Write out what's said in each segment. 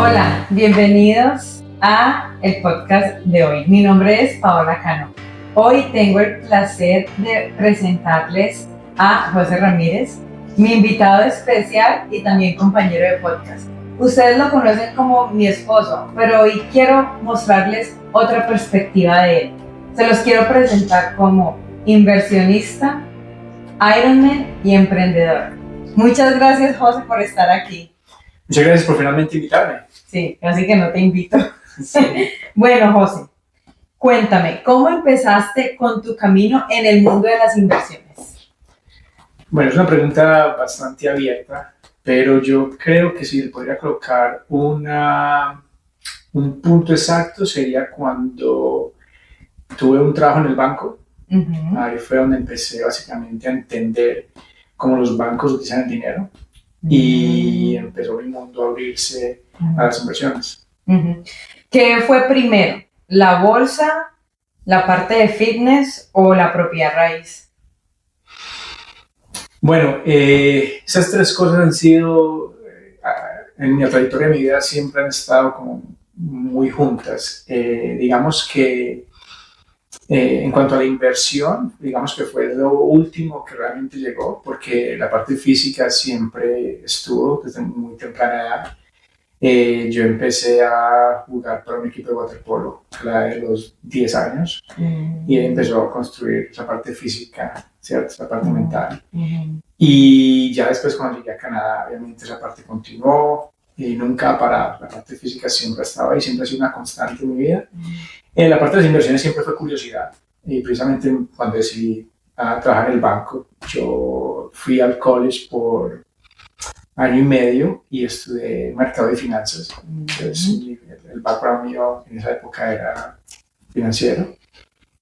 Hola, bienvenidos a el podcast de hoy. Mi nombre es Paola Cano. Hoy tengo el placer de presentarles a José Ramírez, mi invitado especial y también compañero de podcast. Ustedes lo conocen como mi esposo, pero hoy quiero mostrarles otra perspectiva de él. Se los quiero presentar como inversionista, Ironman y emprendedor. Muchas gracias, José, por estar aquí. Muchas gracias por finalmente invitarme. Sí, así que no te invito. Sí. Bueno, José, cuéntame, ¿cómo empezaste con tu camino en el mundo de las inversiones? Bueno, es una pregunta bastante abierta, pero yo creo que si le podría colocar un punto exacto sería cuando tuve un trabajo en el banco. Uh-huh. Ahí fue donde empecé básicamente a entender cómo los bancos utilizan el dinero y empezó mi mundo a abrirse a las inversiones. Uh-huh. ¿Qué fue primero? ¿La bolsa, la parte de fitness o la propiedad raíz? Bueno, esas tres cosas han sido, en mi trayectoria de mi vida siempre han estado como muy juntas. Digamos que en cuanto a la inversión, digamos que fue lo último que realmente llegó, porque la parte física siempre estuvo desde muy temprana edad. Yo empecé a jugar para un equipo de waterpolo a la de los 10 años y ahí empezó a construir esa parte física, ¿cierto? Esa parte mental. Y ya después cuando llegué a Canadá, obviamente esa parte continuó y nunca ha parado. La parte física siempre ha estado ahí, siempre ha sido una constante en mi vida. La parte de las inversiones siempre fue curiosidad. Y precisamente cuando decidí trabajar en el banco, yo fui al college por año y medio y estudié mercado de finanzas. Entonces, el background mío en esa época era financiero.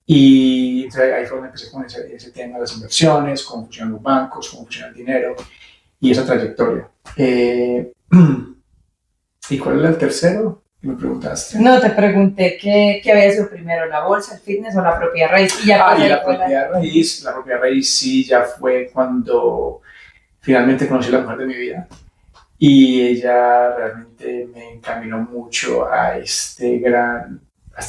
Y entonces ahí fue donde empecé con ese tema de las inversiones, cómo funcionan los bancos, cómo funciona el dinero y esa trayectoria. ¿Y cuál era el tercero? ¿Me preguntaste? No, te pregunté qué había sido primero, la bolsa, el fitness o la propiedad raíz. Y la propiedad raíz sí ya fue cuando finalmente conocí a la mujer de mi vida y ella realmente me encaminó mucho a esta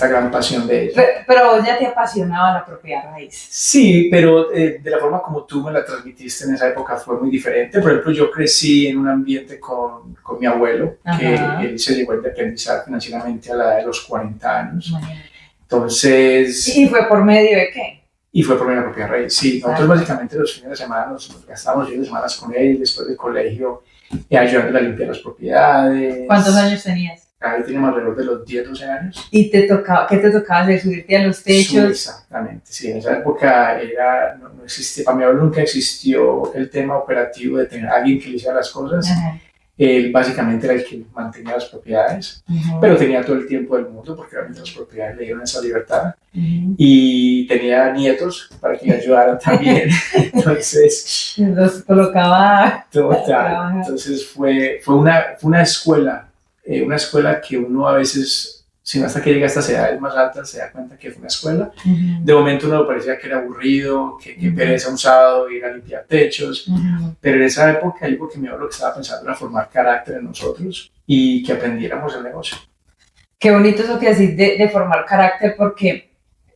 gran pasión de ella. Pero vos ya te apasionaba la propiedad raíz. Sí, pero de la forma como tú me la transmitiste en esa época fue muy diferente. Por ejemplo, yo crecí en un ambiente con mi abuelo, que él se llegó a independizar financieramente a la edad de los 40 años. Entonces... ¿Y fue por medio de qué? Y fue por medio de la propiedad raíz, sí. Nosotros básicamente los fines de semana nos gastábamos fines de semana con él, después del colegio, ayudándole a limpiar las propiedades. ¿Cuántos años tenías? Ahí teníamos alrededor de los 10, 12 años. ¿Y qué te tocaba hacer? ¿Subirte a los techos? Exactamente, sí. En esa época no existía, para mi abuelo nunca existió el tema operativo de tener a alguien que le hiciera las cosas. Uh-huh. Él básicamente era el que mantenía las propiedades, pero tenía todo el tiempo del mundo porque realmente las propiedades le dieron esa libertad. Y tenía nietos para que le ayudaran también. Entonces... los colocaba... Total. Entonces fue una escuela. Una escuela que uno a veces, sino hasta que llega a estas edades más altas, se da cuenta que fue una escuela. De momento uno le parecía que era aburrido, que pereza un sábado ir a limpiar techos, pero en esa época yo creo que mi abuelo lo que estaba pensando era formar carácter en nosotros y que aprendiéramos el negocio. Qué bonito eso que decís de formar carácter, porque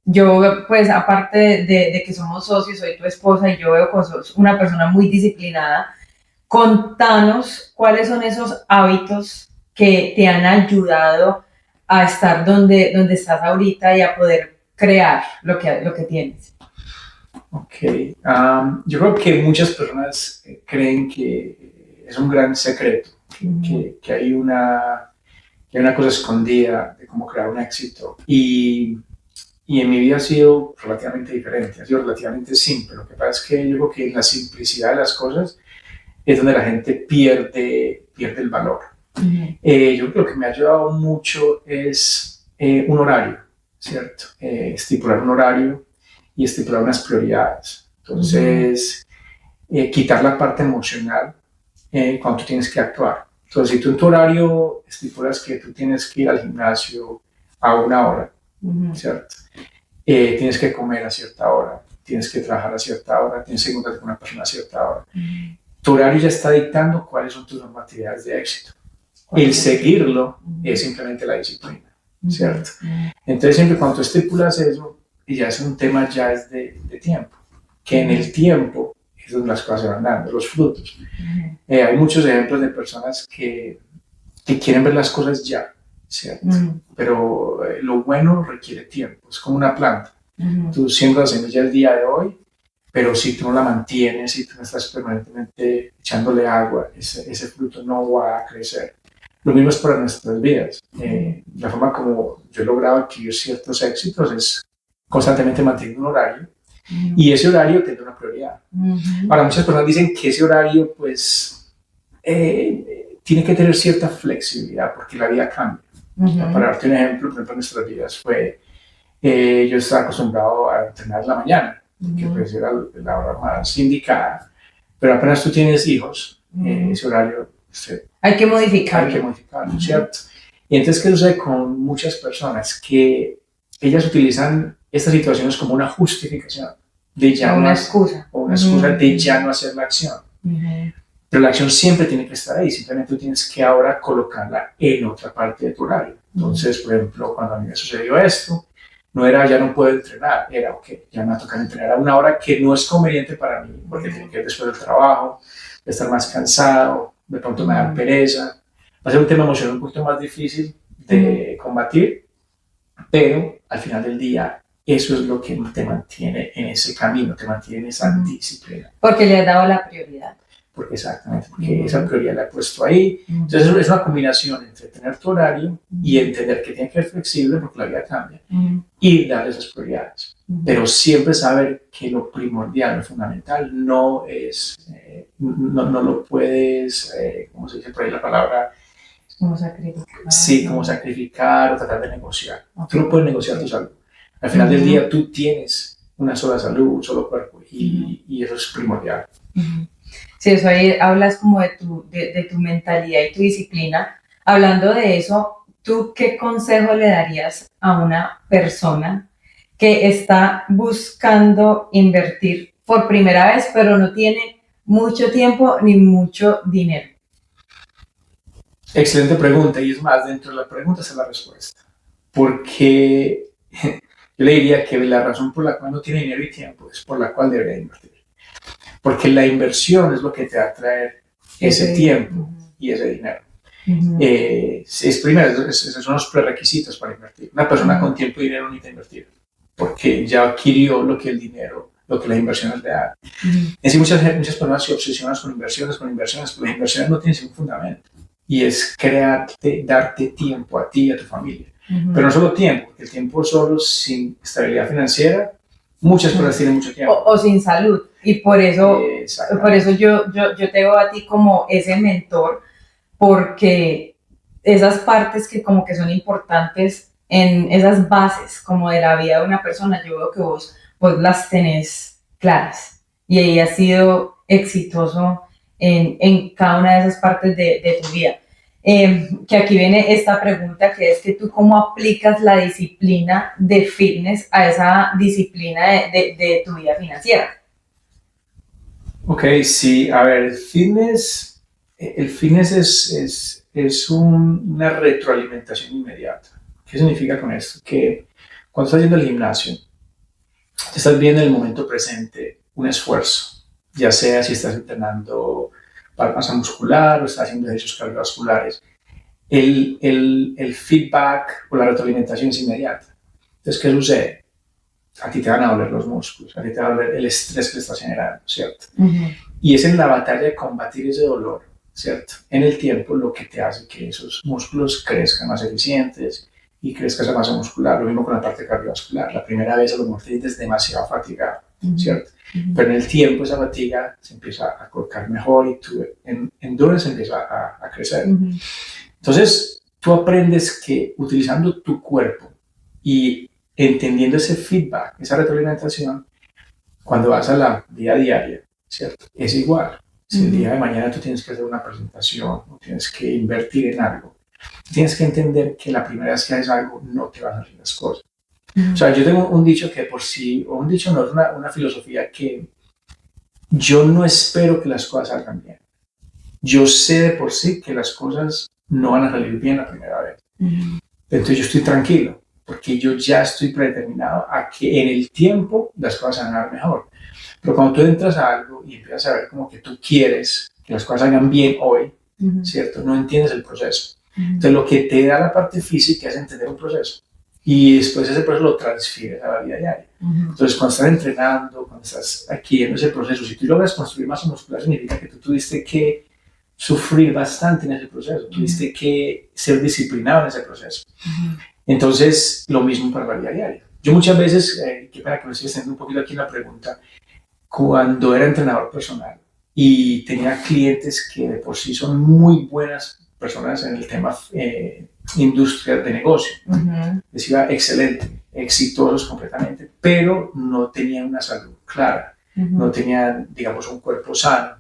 yo, pues aparte de que somos socios, soy tu esposa y yo veo que sos una persona muy disciplinada. Contanos cuáles son esos hábitos que te han ayudado a estar donde estás ahorita y a poder crear lo que tienes. Ok, yo creo que muchas personas creen que es un gran secreto, que hay una cosa escondida de cómo crear un éxito y en mi vida ha sido relativamente diferente, ha sido relativamente simple. Lo que pasa es que yo creo que en la simplicidad de las cosas es donde la gente pierde el valor. Yo creo que lo que me ha ayudado mucho es un horario, ¿cierto? Estipular un horario y estipular unas prioridades. Entonces, quitar la parte emocional cuando tú tienes que actuar. Entonces, si tú en tu horario estipulas que tú tienes que ir al gimnasio a una hora, ¿cierto? Tienes que comer a cierta hora, tienes que trabajar a cierta hora, tienes que encontrarte con una persona a cierta hora. Tu horario ya está dictando cuáles son tus normatividades de éxito. El seguirlo es simplemente la disciplina, ¿cierto? Entonces, siempre cuando tú estipulas eso, y ya es un tema ya es de tiempo, que en el tiempo es donde las cosas se van dando, los frutos. Hay muchos ejemplos de personas que quieren ver las cosas ya, ¿cierto? Pero lo bueno requiere tiempo, es como una planta. Tú siembras la semilla el día de hoy, pero si tú no la mantienes, si tú no estás permanentemente echándole agua, ese fruto no va a crecer. Lo mismo es para nuestras vidas. La forma como yo he logrado adquirir ciertos éxitos es constantemente mantener un horario, y ese horario tiene una prioridad. Ahora, muchas personas dicen que ese horario, pues, tiene que tener cierta flexibilidad porque la vida cambia. Para darte un ejemplo, por ejemplo, en nuestras vidas fue, yo estaba acostumbrado a entrenar en la mañana, que pues era la hora más indicada, pero apenas tú tienes hijos, ese horario hay que modificarlo. Hay que modificarlo, ¿cierto? Y entonces, ¿qué sucede con muchas personas? Que ellas utilizan estas situaciones como una justificación de ya una excusa. O una excusa de ya no hacer la acción. Pero la acción siempre tiene que estar ahí, simplemente tú tienes que ahora colocarla en otra parte de tu horario. Entonces, por ejemplo, cuando a mí me sucedió esto, no era ya no puedo entrenar, era ok, ya me va a tocar entrenar a una hora que no es conveniente para mí, porque tiene que ir después del trabajo, de estar más cansado, de pronto me da pereza. Va a ser un tema emocional un poquito más difícil de combatir, pero al final del día eso es lo que te mantiene en ese camino, te mantiene en esa disciplina. Porque le has dado la prioridad. Porque exactamente, porque esa prioridad la he puesto ahí. Entonces es una combinación entre tener tu horario y entender que tiene que ser flexible porque la vida cambia y darle esas prioridades. Pero siempre saber que lo primordial, lo fundamental no es, no lo puedes, ¿cómo se dice por ahí la palabra? Como sacrificar. Sí, como sacrificar o tratar de negociar. Tú no puedes negociar tu salud. Al final del día tú tienes una sola salud, un solo cuerpo y eso es primordial. Sí, eso ahí hablas como de tu mentalidad y tu disciplina. Hablando de eso, ¿tú qué consejo le darías a una persona que está buscando invertir por primera vez, pero no tiene mucho tiempo ni mucho dinero? Excelente pregunta, y es más, dentro de la pregunta está la respuesta. Porque yo le diría que la razón por la cual no tiene dinero y tiempo es por la cual debería invertir. Porque la inversión es lo que te va a traer ese tiempo y ese dinero. Primero, esos son los prerequisitos para invertir. Una persona con tiempo y dinero no necesita invertir, porque ya adquirió lo que el dinero, lo que las inversiones le dan. Es decir, muchas personas se obsesionan con inversiones, pero las inversiones no tienen ningún fundamento. Y es darte tiempo a ti y a tu familia. Pero no solo tiempo, porque el tiempo solo sin estabilidad financiera, muchas personas tienen mucho tiempo. O sin salud. Y por eso yo te veo a ti como ese mentor, porque esas partes que como que son importantes en esas bases como de la vida de una persona, yo veo que vos las tenés claras y ahí has sido exitoso en cada una de esas partes de tu vida. Que aquí viene esta pregunta, que es que tú cómo aplicas la disciplina de fitness a esa disciplina de tu vida financiera. Ok, sí, a ver, el fitness es una retroalimentación inmediata. ¿Qué significa con esto? Que cuando estás yendo al gimnasio, te estás viendo en el momento presente un esfuerzo, ya sea si estás entrenando para masa muscular o estás haciendo ejercicios cardiovasculares. El feedback o la retroalimentación es inmediata. Entonces, ¿qué sucede? A ti te van a doler los músculos, a ti te va a doler el estrés que le estás generando, ¿cierto? Y es en la batalla de combatir ese dolor, ¿cierto? En el tiempo lo que te hace que esos músculos crezcan más eficientes y crezca esa masa muscular. Lo mismo con la parte cardiovascular. La primera vez a lo mejor te sientes demasiado fatigado, ¿cierto? Pero en el tiempo esa fatiga se empieza a colocar mejor y tu endurance empieza a crecer. Entonces, tú aprendes que utilizando tu cuerpo y entendiendo ese feedback, esa retroalimentación, cuando vas a la vida diaria, ¿cierto? Es igual. Si el día de mañana tú tienes que hacer una presentación o tienes que invertir en algo, tienes que entender que la primera vez que haces algo no te van a salir las cosas. O sea, yo tengo un dicho que por sí, o un dicho no, es una filosofía que yo no espero que las cosas salgan bien. Yo sé de por sí que las cosas no van a salir bien la primera vez. Entonces yo estoy tranquilo, porque yo ya estoy predeterminado a que en el tiempo las cosas van a dar mejor. Pero cuando tú entras a algo y empiezas a ver como que tú quieres que las cosas salgan bien hoy, ¿cierto? No entiendes el proceso. Entonces lo que te da la parte física es entender un proceso. Y después ese proceso lo transfieres a la vida diaria. Entonces, cuando estás entrenando, cuando estás adquiriendo ese proceso, si tú logras construir masa muscular, significa que tú tuviste que sufrir bastante en ese proceso, tuviste que ser disciplinado en ese proceso. Entonces, lo mismo para la vida diaria. Yo muchas veces, que para que me estoy extendiendo un poquito aquí en la pregunta, cuando era entrenador personal y tenía clientes que de por sí son muy buenas personas en el tema industria de negocio. Les iba excelente, exitosos completamente, pero no tenían una salud clara, no tenían, digamos, un cuerpo sano.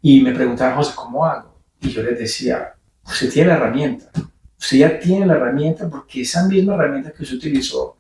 Y me preguntaban, José, ¿cómo hago? Y yo les decía, usted tiene la herramienta, usted ya tiene la herramienta porque esa misma herramienta que usted utilizó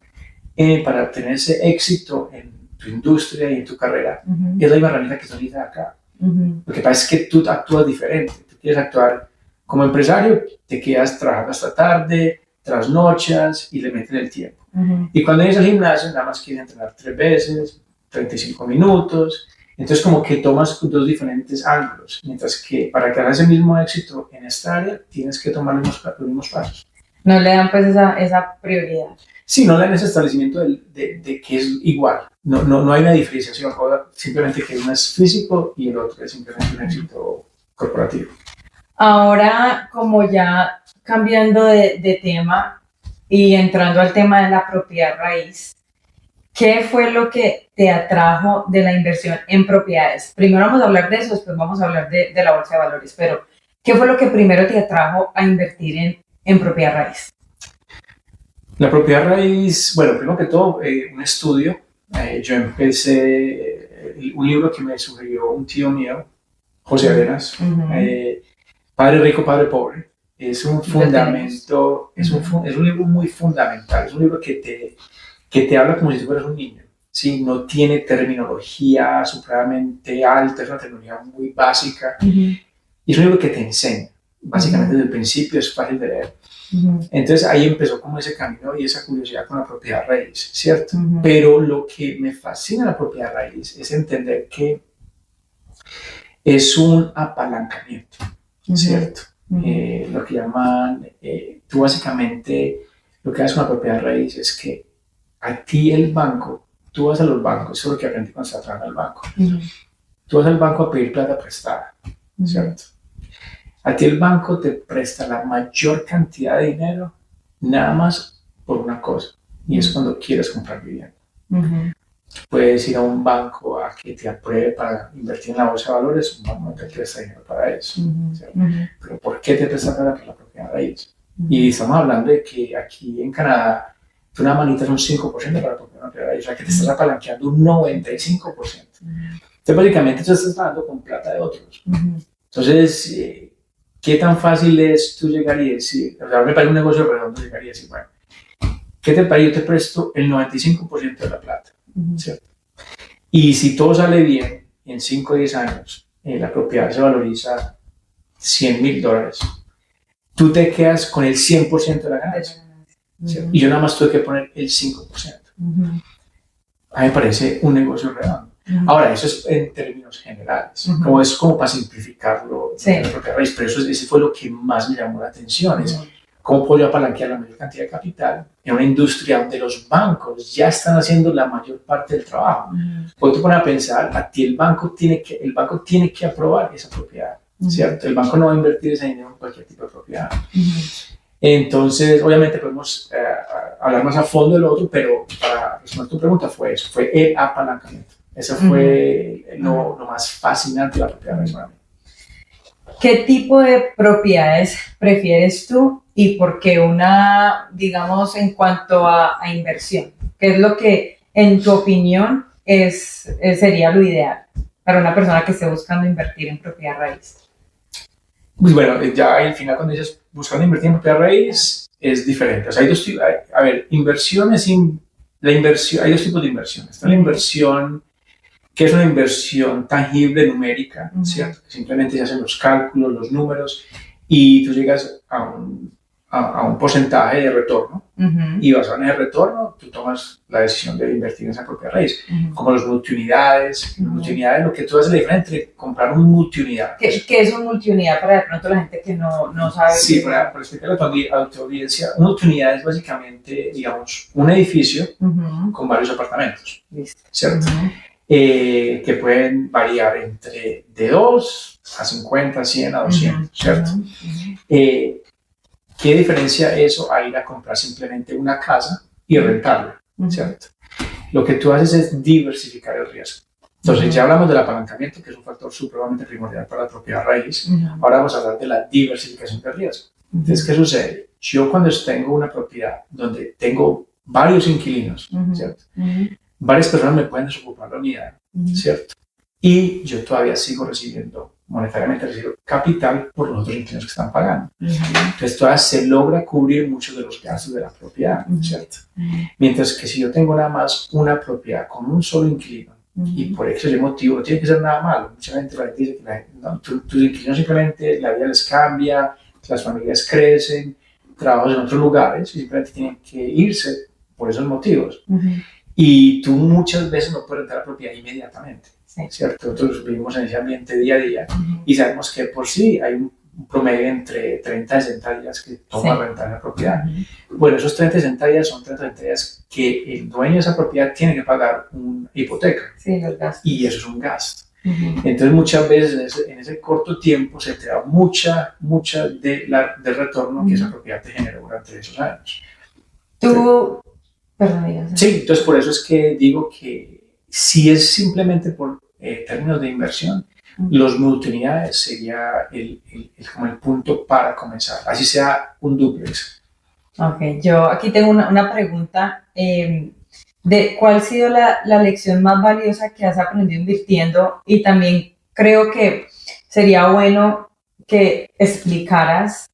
para obtener ese éxito en tu industria y en tu carrera, es la misma herramienta que se utiliza acá. Lo que pasa es que tú actúas diferente, tú quieres actuar como empresario, te quedas trabajando hasta tarde, trasnochas y le meten el tiempo. Y cuando vienes al gimnasio, nada más quieres entrenar 3 veces, 35 minutos. Entonces, como que tomas 2 diferentes ángulos, mientras que para que hagas el mismo éxito en esta área, tienes que tomar los mismos pasos. No le dan pues esa prioridad. Sí, no le dan ese establecimiento de que es igual. No hay una diferenciación, simplemente que uno es físico y el otro es simplemente un éxito corporativo. Ahora, como ya cambiando de tema y entrando al tema de la propiedad raíz, ¿qué fue lo que te atrajo de la inversión en propiedades? Primero vamos a hablar de eso, después vamos a hablar de la bolsa de valores, pero ¿qué fue lo que primero te atrajo a invertir en propiedad raíz? La propiedad raíz, bueno, primero que todo, un estudio. Yo empecé un libro que me sugirió un tío mío, José Arenas, Padre Rico, Padre Pobre. Es un fundamento, es un libro muy fundamental, es un libro que te habla como si fueras un niño. ¿Sí? No tiene terminología supremamente alta, es una terminología muy básica. Y es un libro que te enseña, básicamente desde el principio, es fácil de leer. Entonces ahí empezó como ese camino y esa curiosidad con la propiedad raíz, ¿cierto? Pero lo que me fascina de la propiedad raíz es entender que es un apalancamiento, ¿cierto? Lo que llaman, tú básicamente, lo que haces con la propiedad raíz es que a ti el banco, tú vas a los bancos, eso es lo que aprendí cuando estaba trabajando en el banco, tú vas al banco a pedir plata prestada, ¿cierto? A ti el banco te presta la mayor cantidad de dinero nada más por una cosa, y es cuando quieres comprar vivienda. Puedes ir a un banco a que te apruebe para invertir en la bolsa de valores, un banco no te presta dinero para eso. Pero ¿por qué te presta plata por la propiedad raíz? Y estamos hablando de que aquí en Canadá tú nada más necesitas un 5% para la propiedad raíz, o sea que te estás apalanqueando un 95%. Entonces básicamente tú estás pagando con plata de otros. Entonces, ¿qué tan fácil es tú llegar y decir, o sea, me parece un negocio redondo llegar y decir, bueno, ¿qué te parece? Yo te presto el 95% de la plata, ¿cierto? Y si todo sale bien, en 5 o 10 años, la propiedad se valoriza $100,000. Tú te quedas con el 100% de la ganancia, ¿cierto? Y yo nada más tuve que poner el 5%. A mí me parece un negocio redondo. Ahora, eso es en términos generales, como es como para simplificarlo, la propiedad raíz, pero ese fue lo que más me llamó la atención, es cómo puedo yo apalanquear la mayor cantidad de capital en una industria donde los bancos ya están haciendo la mayor parte del trabajo. Cuando tú pones a pensar, a ti el banco tiene que aprobar esa propiedad, ¿cierto? El banco no va a invertir ese dinero en cualquier tipo de propiedad. Entonces, obviamente podemos hablar más a fondo de lo otro, pero para responder tu pregunta fue eso, fue el apalancamiento. Eso fue lo más fascinante de la propiedad raíz para mí. ¿Qué tipo de propiedades prefieres tú y por qué una, digamos, en cuanto a inversión? ¿Qué es lo que, en tu opinión, sería lo ideal para una persona que esté buscando invertir en propiedad raíz? Pues bueno, ya al final cuando dices buscando invertir en propiedad raíz es diferente. O sea, hay dos tipos, a ver, hay dos tipos de inversión. Está la inversión que es una inversión tangible, numérica, ¿cierto? Que simplemente se hacen los cálculos, los números, y tú llegas a un porcentaje de retorno y basado en el retorno tú tomas la decisión de invertir en esa propia raíz, como los multiunidades. Multiunidades, lo que tú haces la diferencia entre comprar un multiunidad. ¿Qué es un multiunidad para de pronto la gente que no sabe? Sí, para explicarle a tu audiencia, una multiunidad es básicamente, digamos, un edificio con varios apartamentos, ¿cierto? Que pueden variar entre de 2 a 50, 100 a 200, ¿cierto? ¿Qué diferencia eso a ir a comprar simplemente una casa y rentarla, ¿cierto? Lo que tú haces es diversificar el riesgo. Entonces, ya hablamos del apalancamiento, que es un factor supremamente primordial para la propiedad raíz. Ahora vamos a hablar de la diversificación del riesgo. Entonces, ¿qué sucede? Yo cuando tengo una propiedad donde tengo varios inquilinos, ¿cierto? Varias personas me pueden desocupar la unidad, ¿cierto? Y yo todavía sigo recibiendo, monetariamente recibo capital por los otros inquilinos que están pagando. Entonces todavía se logra cubrir muchos de los gastos de la propiedad, ¿cierto? Mientras que si yo tengo nada más una propiedad con un solo inquilino, y por ese motivo no tiene que ser nada malo, mucha gente dice que tus inquilinos simplemente la vida les cambia, las familias crecen, trabajan en otros lugares y simplemente tienen que irse por esos motivos. Y tú muchas veces no puedes rentar la propiedad inmediatamente, ¿cierto? Nosotros vivimos en ese ambiente día a día y sabemos que por sí hay un promedio entre 30 y 60 días que toma rentar la propiedad. Bueno, esos 30 y 60 días son 30 y 60 días que el dueño de esa propiedad tiene que pagar una hipoteca. Los gastos. Y eso es un gasto. Entonces muchas veces en ese corto tiempo se te da mucha del retorno que esa propiedad te generó durante esos años. Sí, entonces por eso es que digo que si es simplemente por términos de inversión, los multiunidades sería como el punto para comenzar, así sea un dúplex. Ok, yo aquí tengo una pregunta de cuál ha sido la lección más valiosa que has aprendido invirtiendo, y también creo que sería bueno que explicaras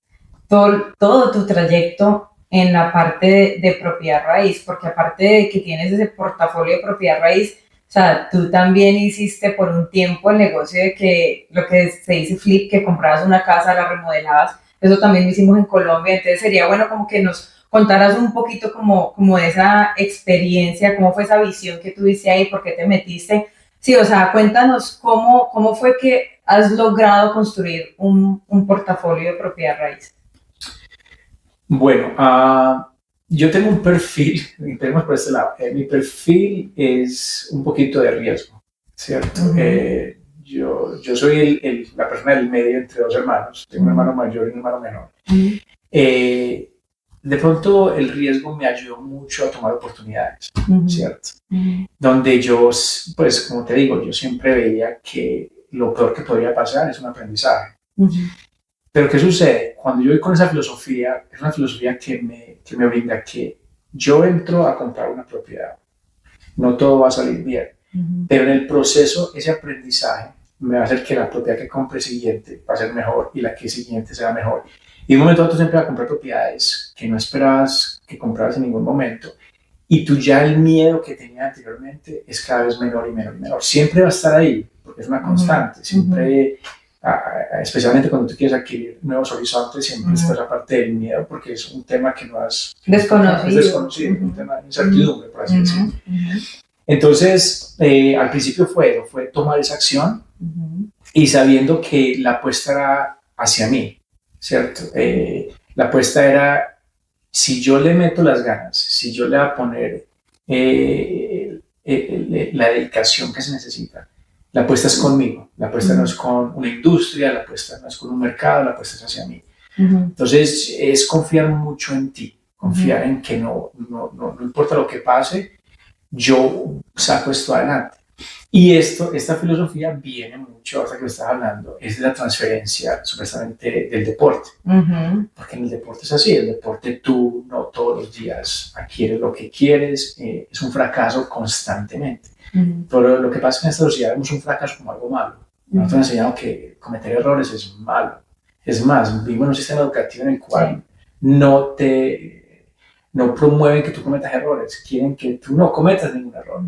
todo tu trayecto en la parte de propiedad raíz, porque aparte de que tienes ese portafolio de propiedad raíz, o sea, tú también hiciste por un tiempo el negocio de que lo que se dice flip, que comprabas una casa, la remodelabas. Eso también lo hicimos en Colombia. Entonces sería bueno como que nos contaras un poquito como de esa experiencia, cómo fue esa visión que tuviste ahí, por qué te metiste. Sí, o sea, cuéntanos cómo fue que has logrado construir un portafolio de propiedad raíz. Bueno, yo tengo un perfil, empecemos por este lado. Mi perfil es un poquito de riesgo, ¿cierto? Yo soy la persona del medio entre dos hermanos. Tengo un hermano mayor y un hermano menor. De pronto el riesgo me ayudó mucho a tomar oportunidades, ¿cierto? Donde yo, pues como te digo, yo siempre veía que lo peor que podría pasar es un aprendizaje. Pero ¿qué sucede? Cuando yo voy con esa filosofía, es una filosofía que me brinda que yo entro a comprar una propiedad. No todo va a salir bien, pero en el proceso ese aprendizaje me va a hacer que la propiedad que compre siguiente va a ser mejor y la que siguiente sea mejor. Y de un momento a otro siempre vas a comprar propiedades que no esperabas que compraras en ningún momento. Y tú ya el miedo que tenías anteriormente es cada vez menor y menor y menor. Siempre va a estar ahí, porque es una constante. Siempre, especialmente cuando tú quieres adquirir nuevos horizontes, siempre está esa parte del miedo, porque es un tema que no has... Desconocido. Es desconocido, un tema de incertidumbre, por así decirlo. Entonces, al principio fue tomar esa acción y sabiendo que la apuesta era hacia mí, ¿cierto? La apuesta era, si yo le meto las ganas, si yo le voy a poner la dedicación que se necesita, la apuesta es conmigo, la apuesta no es con una industria, la apuesta no es con un mercado, la apuesta es hacia mí. Entonces, es confiar mucho en ti, confiar en que no importa lo que pase, yo saco esto adelante. Y esta filosofía viene mucho, ahora que lo estás hablando, es de la transferencia supuestamente del deporte. Porque en el deporte es así, el deporte tú no todos los días adquieres lo que quieres, es un fracaso constantemente. Pero lo que pasa es que en esta sociedad vemos un fracaso como algo malo. Nosotros nos enseñamos que cometer errores es malo. Es más, vivimos en un sistema educativo en el cual no promueven que tú cometas errores, quieren que tú no cometas ningún error.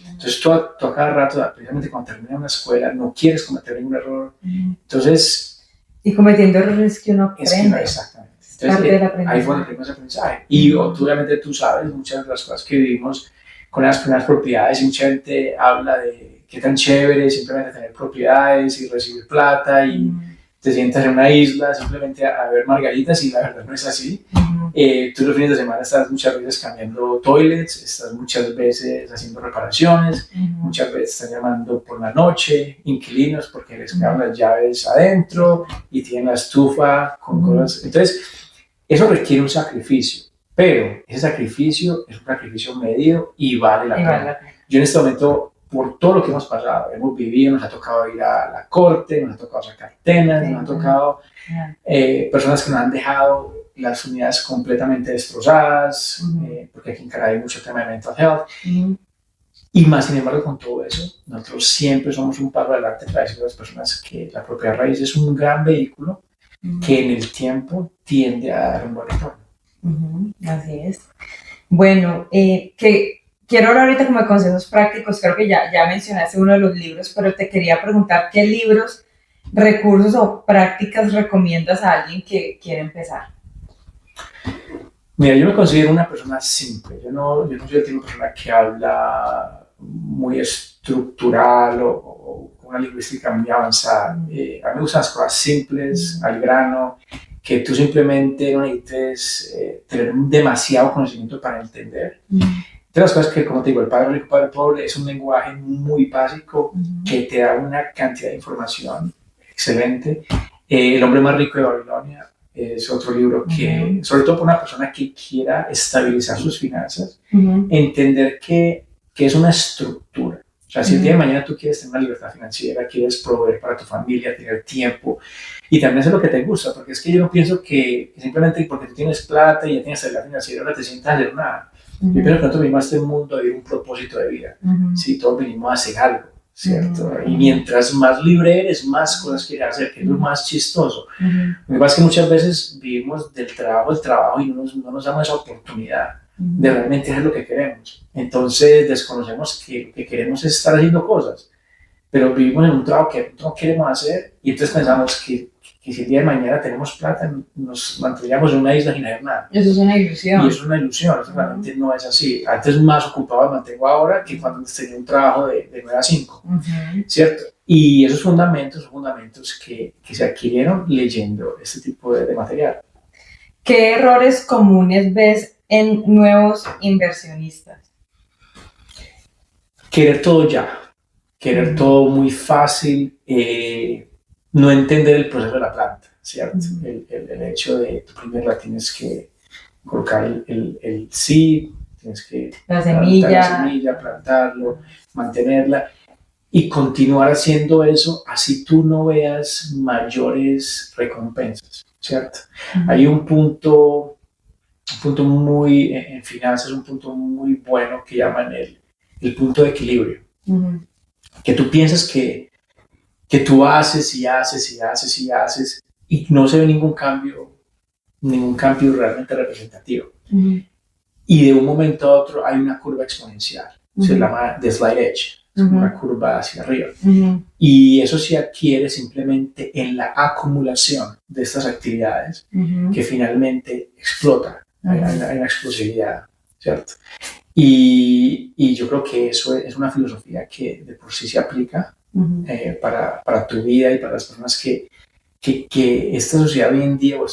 Entonces tú a cada rato, precisamente cuando terminas una escuela, no quieres cometer ningún error. Entonces Y cometiendo errores que uno aprende. Exactamente. Entonces, ahí fue donde tenemos aprendizaje. Y obviamente tú sabes, muchas de las cosas que vivimos con las primeras propiedades, y mucha gente habla de qué tan chévere simplemente tener propiedades y recibir plata y te sientas en una isla simplemente a ver margaritas, y la verdad no es así. Tú los fines de semana estás muchas veces cambiando toilets, estás muchas veces haciendo reparaciones, muchas veces estás llamando por la noche inquilinos porque les quedan las llaves adentro y tienen la estufa con cosas. Entonces, eso requiere un sacrificio, pero ese sacrificio es un sacrificio medido y vale la pena. Yo en este momento, por todo lo que hemos pasado, hemos vivido, nos ha tocado ir a la corte, nos ha tocado sacar tenas, nos ha tocado personas que nos han dejado las unidades completamente destrozadas, porque aquí en Canadá hay mucho tema de mental health. Y más, sin embargo, con todo eso, nosotros siempre somos un paso adelante para decirle a las personas que la propiedad raíz es un gran vehículo que en el tiempo tiende a dar un buen retorno. Así es. Bueno, quiero hablar ahorita como de consejos prácticos. Creo que ya mencionaste uno de los libros, pero te quería preguntar qué libros, recursos o prácticas recomiendas a alguien que quiere empezar. Mira, yo me considero una persona simple. Yo no soy el tipo de persona que habla muy estructural o con una lingüística muy avanzada. A mí me gustan las cosas simples, al grano, que tú simplemente no necesites tener demasiado conocimiento para entender. De las cosas que, como te digo, el Padre Rico, Padre Pobre es un lenguaje muy básico que te da una cantidad de información excelente. El Hombre Más Rico de Babilonia es otro libro que, sobre todo para una persona que quiera estabilizar sus finanzas, entender que es una estructura. O sea, si el día de mañana tú quieres tener una libertad financiera, quieres proveer para tu familia, tener tiempo, y también hacer lo que te gusta, porque es que yo no pienso que simplemente porque tú tienes plata y ya tienes estabilidad financiera, ahora te sientas a hacer nada. Yo pienso que nosotros venimos a este mundo a vivir un propósito de vida. Sí, todos venimos a hacer algo, ¿cierto? Y mientras más libre eres, más cosas quieres hacer, que es lo más chistoso. Lo que pasa es que muchas veces vivimos del trabajo y no nos damos esa oportunidad de realmente hacer lo que queremos. Entonces desconocemos que lo que queremos es estar haciendo cosas, pero vivimos en un trabajo que no queremos hacer, y entonces pensamos que si el día de mañana tenemos plata, nos mantendríamos en una isla sin hacer nada. Eso es una ilusión. Y eso es una ilusión, realmente no es así. Antes más ocupado me mantengo ahora que cuando tenía un trabajo de 9 a 5, ¿cierto? Y esos fundamentos son fundamentos que se adquirieron leyendo este tipo de material. ¿Qué errores comunes ves en nuevos inversionistas? Querer todo ya, querer todo muy fácil, no entender el proceso de la planta, ¿cierto? El hecho de tú primero la tienes que colocar el seed, tienes que la semilla, plantarlo, mantenerla y continuar haciendo eso así tú no veas mayores recompensas, ¿cierto? Hay un punto muy, en finanzas, un punto muy bueno que llaman el punto de equilibrio. Que tú piensas que tú haces y no se ve ningún cambio realmente representativo. Y de un momento a otro hay una curva exponencial, se llama the slide edge, una curva hacia arriba. Y eso se adquiere simplemente en la acumulación de estas actividades que finalmente explota, hay una explosividad, ¿cierto? Y yo creo que eso es una filosofía que de por sí se aplica para tu vida y para las personas que esta sociedad hoy en día o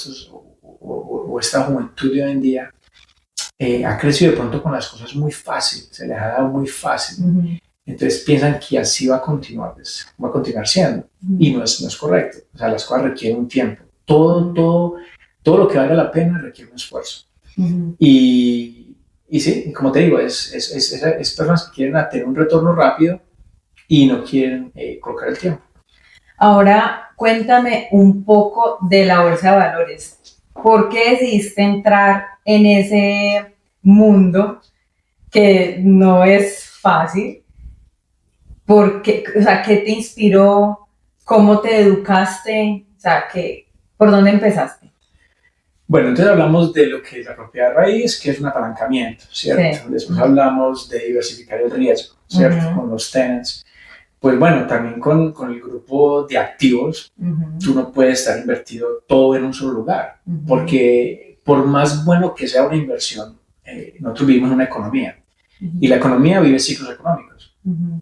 esta juventud de hoy en día ha crecido de pronto con las cosas muy fáciles, se les ha dado muy fácil. Entonces piensan que así va a continuar siendo, y no es correcto. O sea, las cosas requieren un tiempo. Todo lo que valga la pena requiere un esfuerzo. Y sí, como te digo, es personas que quieren tener un retorno rápido y no quieren colocar el tiempo. Ahora, cuéntame un poco de la bolsa de valores. ¿Por qué decidiste entrar en ese mundo que no es fácil? ¿Qué te inspiró? ¿Cómo te educaste? O sea, ¿por dónde empezaste? Bueno, entonces hablamos de lo que es la propiedad raíz, que es un apalancamiento, ¿cierto? Sí. Después hablamos de diversificar el riesgo, ¿cierto? Con los tenants. pues bueno, también con el grupo de activos, tú no puedes estar invertido todo en un solo lugar, porque por más bueno que sea una inversión, nosotros vivimos en una economía, y la economía vive ciclos económicos,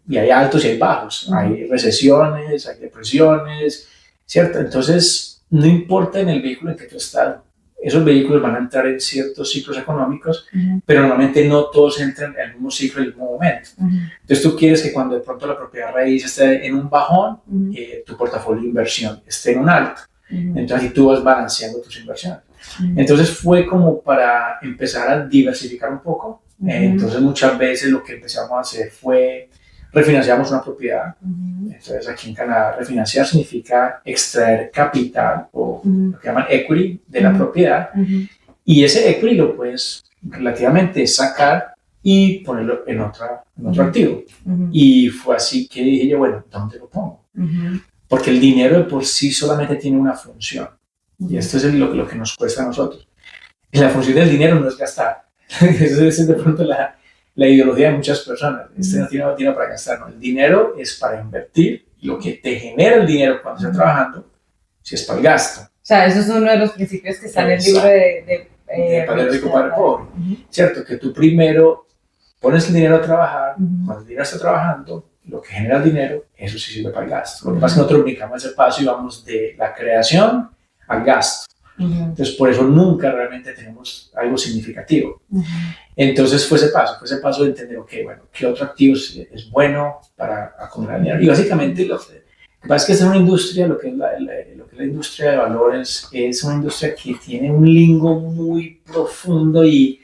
y hay altos y hay bajos, hay recesiones, hay depresiones, ¿cierto? Entonces, no importa en el vehículo en que tú estás, esos vehículos van a entrar en ciertos ciclos económicos, pero normalmente no todos entran en el mismo ciclo en el mismo momento. Entonces tú quieres que cuando de pronto la propiedad raíz esté en un bajón, tu portafolio de inversión esté en un alto. Entonces tú vas balanceando tus inversiones. Entonces fue como para empezar a diversificar un poco. Entonces muchas veces lo que empezamos a hacer fue refinanciamos una propiedad. Entonces aquí en Canadá refinanciar significa extraer capital o lo que llaman equity de la propiedad, y ese equity lo puedes relativamente sacar y ponerlo en otro activo. Y fue así que dije yo, bueno, ¿dónde lo pongo? Porque el dinero de por sí solamente tiene una función, y esto es lo que nos cuesta a nosotros. Y la función del dinero no es gastar. Esa es de pronto la ideología de muchas personas. No tiene dinero para gastar, no. El dinero es para invertir, y lo que te genera el dinero cuando estás trabajando, si es para el gasto. O sea, eso es uno de los principios que está en el libro de Padre Rico, Padre Pobre. ¿Cierto? Que tú primero pones el dinero a trabajar, cuando el dinero está trabajando, lo que genera el dinero, eso sí sirve para el gasto. Lo que pasa es que nosotros brincamos ese paso y vamos de la creación al gasto. Entonces, por eso nunca realmente tenemos algo significativo. Entonces, fue ese paso de entender, ok, bueno, ¿qué otro activo es bueno para acumular dinero? Y básicamente, lo que pasa es que es una industria, lo que es la industria de valores, es una industria que tiene un lingo muy profundo, y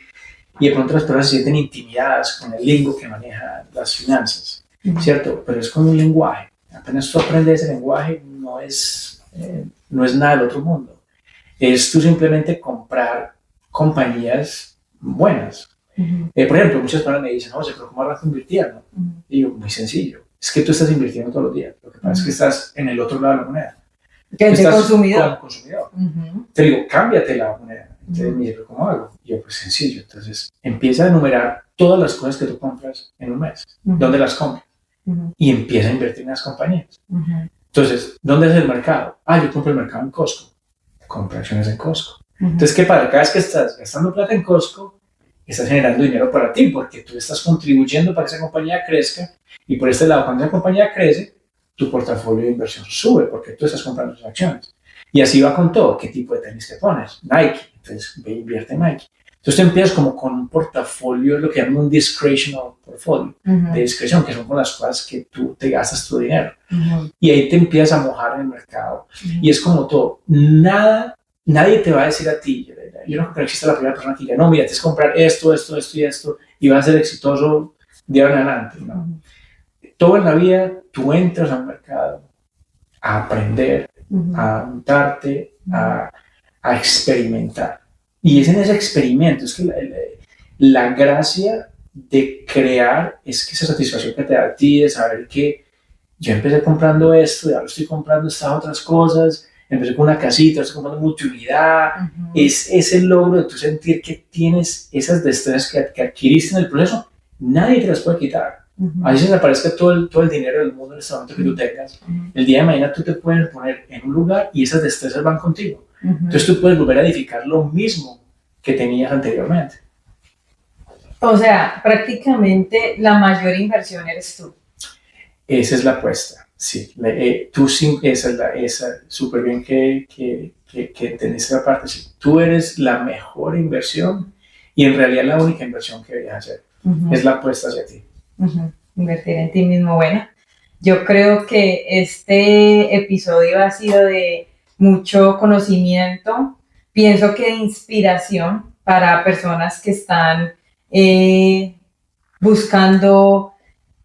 de pronto las personas se sienten intimidadas con el lingo que maneja las finanzas, ¿cierto? Pero es como un lenguaje. Apenas tú aprendes ese lenguaje, no es nada del otro mundo. Es tú simplemente comprar compañías buenas. Por ejemplo, muchas personas me dicen, José, pero ¿cómo arranco invirtiendo? Y yo, muy sencillo, es que tú estás invirtiendo todos los días. Lo que pasa es que estás en el otro lado de la moneda. Que es de consumidor. Como consumidor. Te digo, cámbiate la moneda. Entonces me dice, ¿cómo hago? Y yo, pues sencillo. Entonces empieza a enumerar todas las cosas que tú compras en un mes. ¿Dónde las compras? Y empieza a invertir en las compañías. Entonces, ¿dónde es el mercado? Yo compro el mercado en Costco. Compra acciones en Costco. Entonces, ¿qué pasa? Cada vez que estás gastando plata en Costco, estás generando dinero para ti, porque tú estás contribuyendo para que esa compañía crezca, y por este lado, cuando esa compañía crece, tu portafolio de inversión sube, porque tú estás comprando sus acciones. Y así va con todo. ¿Qué tipo de tenis te pones? Nike. Entonces, ve e invierte en Nike. Entonces, tú empiezas como con un portafolio, lo que llaman un discretional portfolio, de discreción, que son con las cosas que tú te gastas tu dinero. Y ahí te empiezas a mojar en el mercado. Y es como todo. Nadie te va a decir a ti, yo no creo que exista la primera persona que diga, no, mira, tienes que comprar esto y esto, y vas a ser exitoso de ahora en adelante, ¿no? Todo en la vida, tú entras al mercado a aprender, a untarte, a experimentar. Y es en ese experimento, es que la gracia de crear es que esa satisfacción que te da a ti de saber que yo empecé comprando esto y ahora estoy comprando estas otras cosas, empecé con una casita, estoy comprando multiunidad, es ese logro de tú sentir que tienes esas destrezas que adquiriste en el proceso, nadie te las puede quitar. A veces aparezca todo el dinero del mundo en este momento que tú tengas, el día de mañana tú te puedes poner en un lugar y esas destrezas van contigo. Entonces tú puedes volver a edificar lo mismo que tenías anteriormente. O sea, prácticamente la mayor inversión eres tú. Esa es la apuesta, sí. Esa súper bien que entendiste la parte. Sí. Tú eres la mejor inversión, y en realidad la única inversión que deberías hacer es la apuesta hacia ti. Invertir en ti mismo. Bueno, yo creo que este episodio ha sido de mucho conocimiento, pienso que de inspiración para personas que están buscando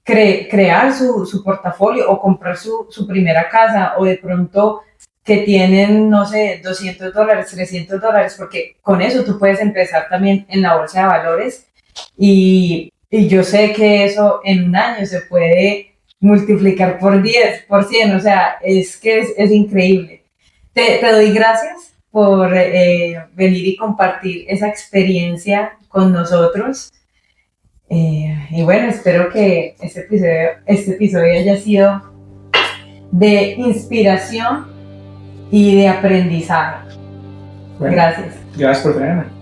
crear su portafolio o comprar su primera casa, o de pronto que tienen, no sé, $200, $300, porque con eso tú puedes empezar también en la bolsa de valores, y yo sé que eso en un año se puede multiplicar por 10, por 100, o sea, es que es increíble. Te doy gracias por venir y compartir esa experiencia con nosotros. Y bueno, espero que este episodio haya sido de inspiración y de aprendizaje. Bueno, Gracias. gracias por tenerme.